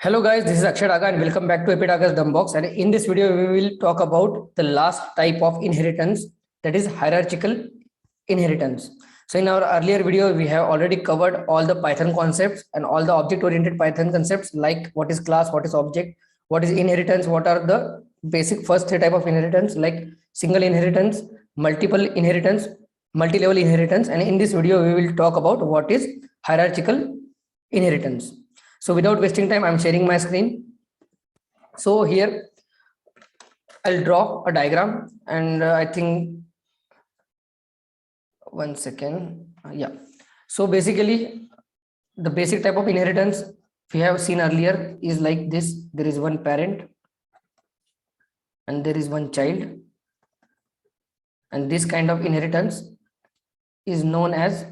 Hello guys, this is Akshay Daga and welcome back to APDaga's Dumb Box. And in this video, we will talk about the last type of inheritance, that is hierarchical inheritance. So in our earlier video, we have already covered all the Python concepts and all the object-oriented Python concepts like what is class, what is object, what is inheritance, what are the basic first three type of inheritance like single inheritance, multiple inheritance, multi-level inheritance. And in this video, we will talk about what is hierarchical inheritance. So without wasting time, I'm sharing my screen. So here I'll draw a diagram and I think 1 second. Yeah. So basically the basic type of inheritance we have seen earlier is like this. There is one parent and there is one child. And this kind of inheritance is known as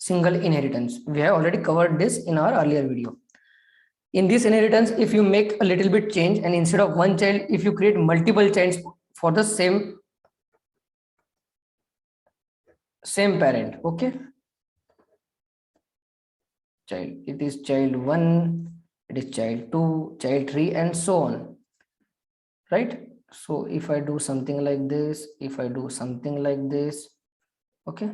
single inheritance. We have already covered this in our earlier video. In this inheritance, if you make a little bit change and instead of one child, if you create multiple childs for the same parent, okay, child, it is child 1, it is child 2, child 3 and so on, right? So if I do something like this, if I do something like this, okay,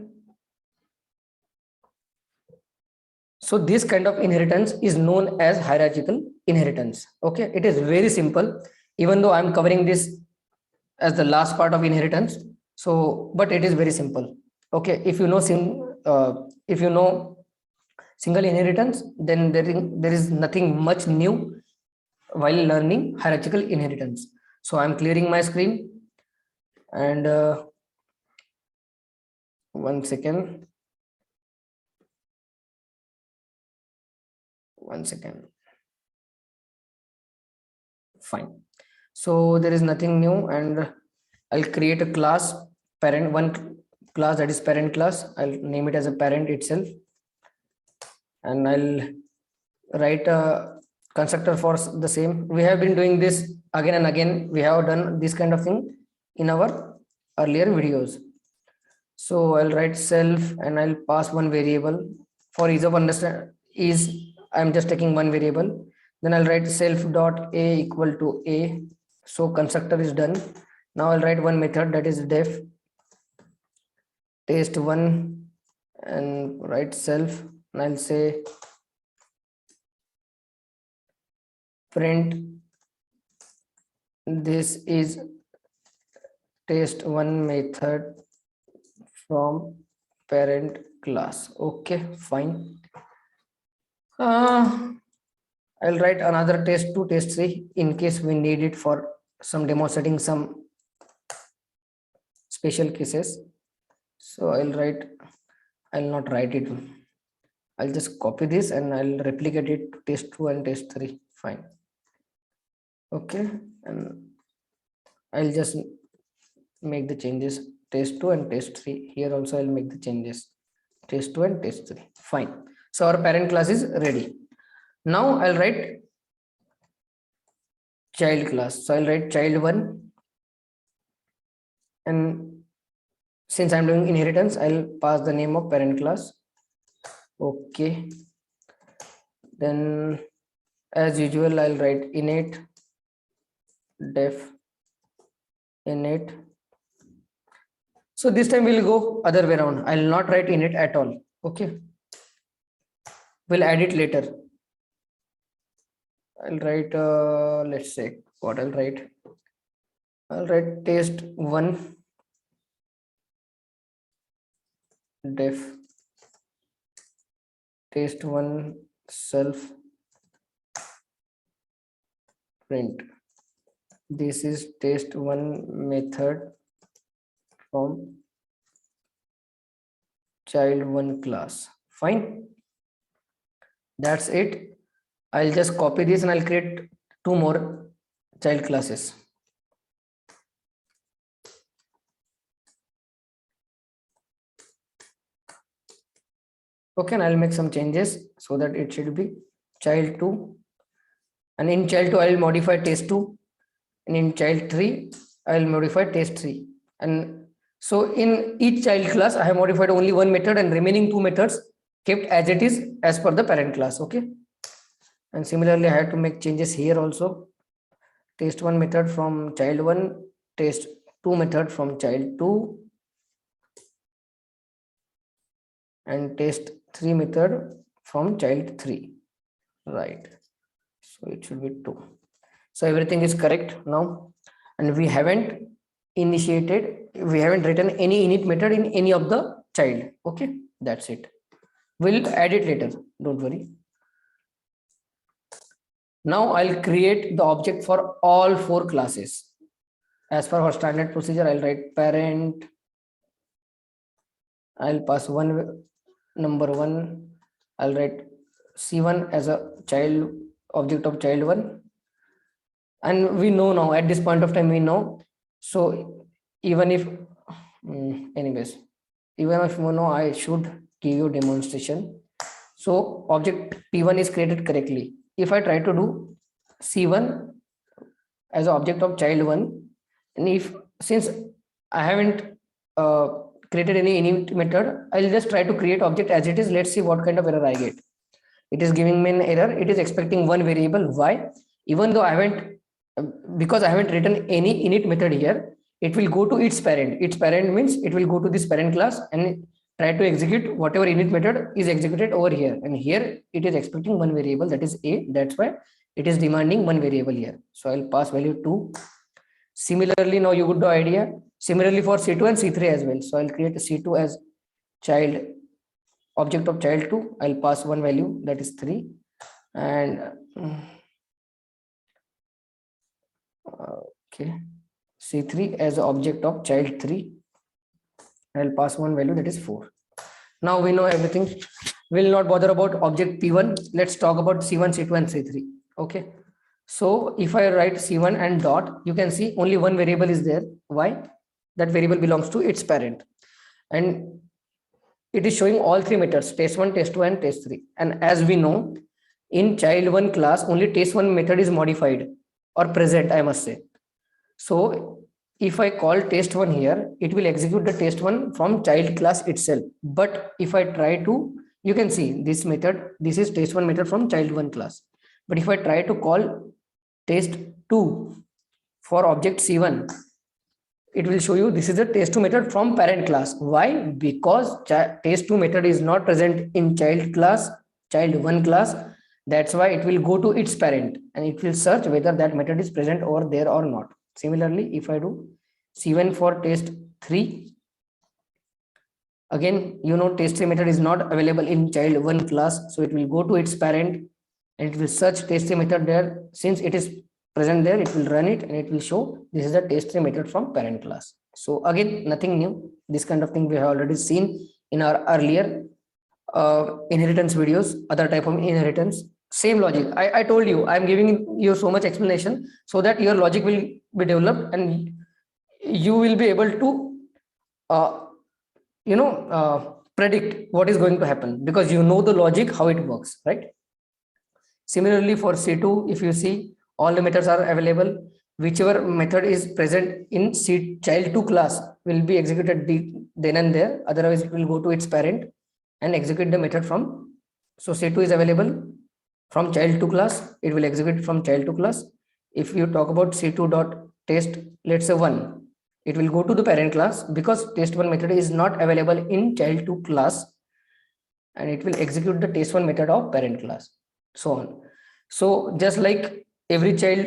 so this kind of inheritance is known as hierarchical inheritance. Okay, it is very simple, even though I'm covering this as the last part of inheritance. So, but it is very simple. Okay, if you know single inheritance, then there is nothing much new while learning hierarchical inheritance. So I'm clearing my screen and 1 second. 1 second. Fine. So there is nothing new and I'll create a class parent, one class that is parent class. I'll name it as a parent itself and I'll write a constructor for the same. We have been doing this again and again. We have done this kind of thing in our earlier videos. So I'll write self and I'll pass one variable for ease of understand is I'm just taking one variable. Then I'll write self dot a equal to a. So constructor is done. Now I'll write one method that is def test1 and write self and I'll say print this is test1 method from parent class. Okay, fine. I'll write another test2 test3 in case we need it for some demonstrating some special cases. So I'll not write it, I'll just copy this and I'll replicate it to test2 and test3. Fine. Okay, and I'll just make the changes test2 and test3. Here also I'll make the changes test2 and test3. Fine. So our parent class is ready. Now I'll write child class. So I'll write child1 and since I'm doing inheritance, I'll pass the name of parent class. Okay. Then as usual, I'll write init def init. So this time we'll go other way around. I'll not write init at all. Okay. We'll add it later. I'll write, let's say what I'll write. I'll write test1 def test1 self print. This is test1 method from child1 class. Fine. That's it. I'll just copy this and I'll create two more child classes. Okay, and I'll make some changes so that it should be child2 and in child2 I'll modify test2 and in child3 I'll modify test3 and so in each child class I have modified only one method and remaining two methods kept as it is as per the parent class. Okay, And similarly, I had to make changes here also. Test1 method from child1, test2 method from child2, and test3 method from child3. Right. So it should be 2. So everything is correct now. And we haven't written any init method in any of the child. Okay, that's it. We'll add it later. Don't worry. Now I'll create the object for all 4 classes. As per our standard procedure, I'll write parent. I'll pass number 1. I'll write C1 as a child object of child1. And we know now, at this point of time, we know. So even if, anyways, even if you know, I should give you demonstration. So object P1 is created correctly. If I try to do C1 as an object of child1, and since I haven't created any init method, I'll just try to create object as it is. Let's see what kind of error I get. It is giving me an error. It is expecting one variable. Why? Even though because I haven't written any init method here, it will go to its parent. Its parent means it will go to this parent class and try to execute whatever init method is executed over here. And here it is expecting one variable, that is a. That's why it is demanding one variable here. So I'll pass value 2. Similarly, now you got the idea. Similarly for C2 and C3 as well. So I'll create a C2 as child object of child2. I'll pass one value, that is 3. And okay, C3 as object of child3. I'll pass one value, that is 4. Now we know everything. We'll not bother about object P1. Let's talk about C1, C2 and C3. Okay. So if I write C1 and dot, you can see only one variable is there. Why? That variable belongs to its parent. And it is showing all 3 methods, test1, test2 and test3. And as we know, in child1 class, only test1 method is modified or present, I must say. So if I call test1 here, it will execute the test1 from child class itself. But if I try to, you can see this method, this is test1 method from child1 class. But if I try to call test2 for object C1, it will show you this is the test2 method from parent class. Why? Because test2 method is not present in child1 class. That's why it will go to its parent and it will search whether that method is present over there or not. Similarly, if I do C1 for test3, again, you know, test3 method is not available in child1 class. So it will go to its parent and it will search test3 method there. Since it is present there, it will run it and it will show this is the test3 method from parent class. So again, nothing new. This kind of thing we have already seen in our earlier inheritance videos, other type of inheritance. Same logic. I told you, I'm giving you so much explanation so that your logic will be developed and you will be able to predict what is going to happen because you know the logic, how it works, right? Similarly for C2, if you see, all the methods are available. Whichever method is present in child2 class will be executed then and there. Otherwise, it will go to its parent and execute the method from. So C2 is available from child2 class. It will execute from child2 class. If you talk about C2 dot test, let's say 1, it will go to the parent class because test1 method is not available in child2 class and it will execute the test1 method of parent class, so on. So just like every child,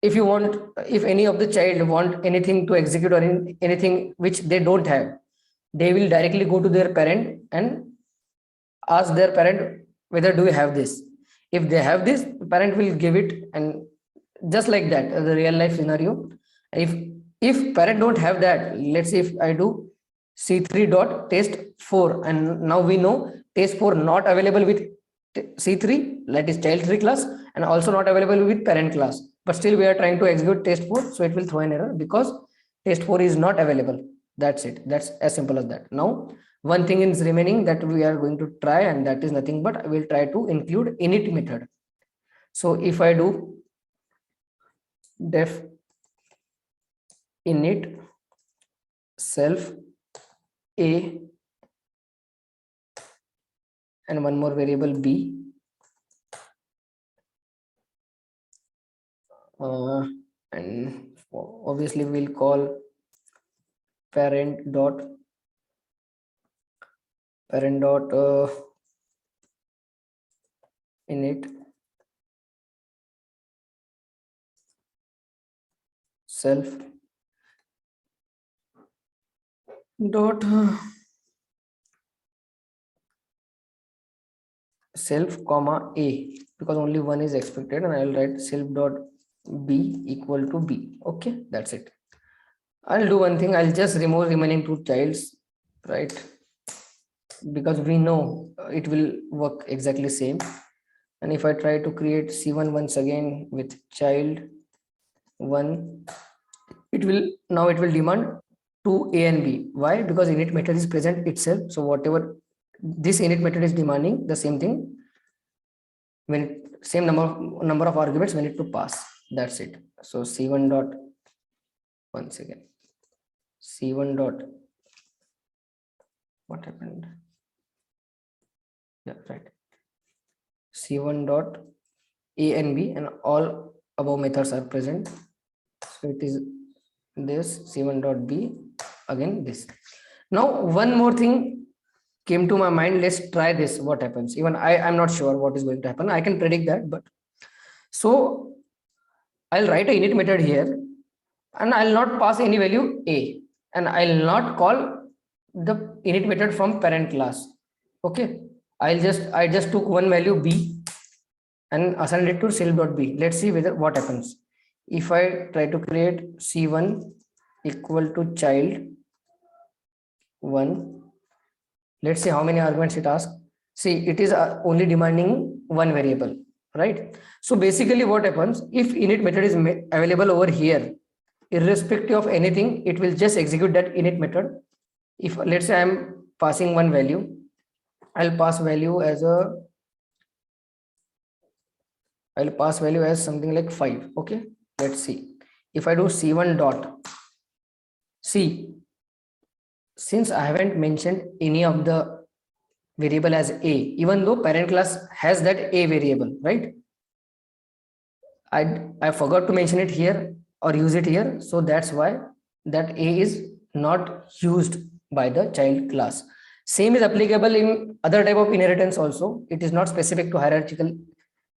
if any of the child want anything to execute or anything which they don't have, they will directly go to their parent and ask their parent whether do you have this. If they have this, parent will give it, and just like that, the real life scenario. If parent don't have that, let's say if I do C3 dot test 4, and now we know test 4 not available with C3, that is child 3 class, and also not available with parent class, but still we are trying to execute test 4, so it will throw an error because test 4 is not available. That's it. That's as simple as that. Now one thing is remaining that we are going to try, and that is nothing but we'll try to include init method. So if I do def init self a and one more variable b, and obviously we'll call parent dot init self dot self comma a, because only one is expected, and I will write self dot b equal to b. Okay, that's it. I'll do one thing, I'll just remove remaining two childs, right? Because we know it will work exactly same. And if I try to create c1 once again with child 1, it will demand 2 a and b. Why? Because init method is present itself, so whatever this init method is demanding, the same thing, when same number of arguments we need to pass. That's it. So c1 dot, once again, c1 dot, what happened? Yeah, right. c1 dot a and b, and all above methods are present. So it is this c1 dot b, again this. Now one more thing came to my mind, let's try this, what happens. Even I'm not sure what is going to happen, I can predict that, but so I'll write a init method here, and I'll not pass any value a, and I'll not call the init method from parent class. Okay, I just took one value b and assigned it to self dot b. Let's see whether what happens. If I try to create c1 equal to child 1, let's see how many arguments it asks. See, it is only demanding one variable, right? So basically what happens, if init method is available over here, irrespective of anything, it will just execute that init method. If let's say I'm passing one value, I'll pass value as something like 5. Okay, let's see. If I do c1 dot, see, since I haven't mentioned any of the variable as a, even though parent class has that a variable, right? I forgot to mention it here or use it here, so that's why that a is not used by the child class. Same is applicable in other type of inheritance also. It is not specific to hierarchical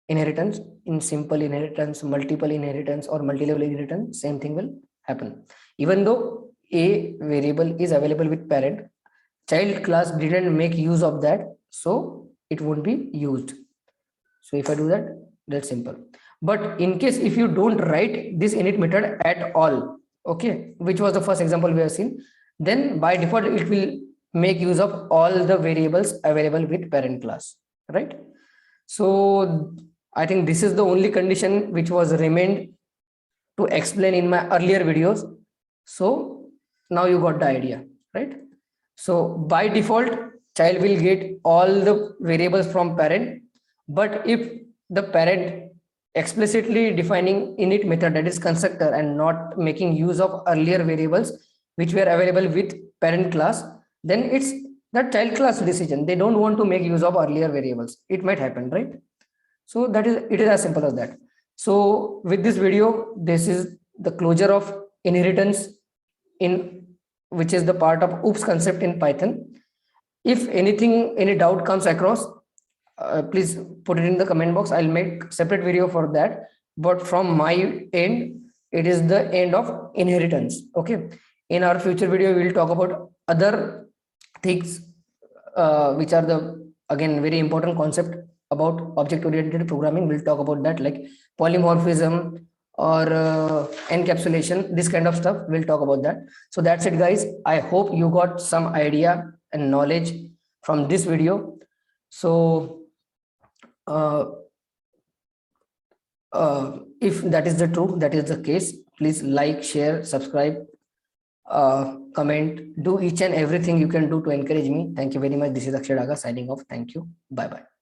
inheritance. In simple inheritance, multiple inheritance, or multi-level inheritance, same thing will happen. Even though a variable is available with parent, child class didn't make use of that, so it won't be used. So if I do that, that's simple. But in case if you don't write this init method at all, okay, which was the first example we have seen, then by default it will make use of all the variables available with parent class, right? So I think this is the only condition which was remained to explain in my earlier videos. So now you got the idea, right? So by default, child will get all the variables from parent, but if the parent explicitly defining init method, that is constructor, and not making use of earlier variables which were available with parent class, then it's the child class decision. They don't want to make use of earlier variables. It might happen, right? So that is, it is as simple as that. So with this video, this is the closure of inheritance, in which is the part of oops concept in Python. If anything, any doubt comes across, please put it in the comment box. I'll make separate video for that. But from my end, it is the end of inheritance. Okay. In our future video, we will talk about other things, which are the, again, very important concept about object-oriented programming. We'll talk about that, like polymorphism or encapsulation, this kind of stuff. We'll talk about that. So that's it, guys. I hope you got some idea and knowledge from this video. So if that is the case, please like, share, subscribe, comment, do each and everything you can do to encourage me. Thank you very much. This is Akshay Daga signing off. Thank you. Bye bye.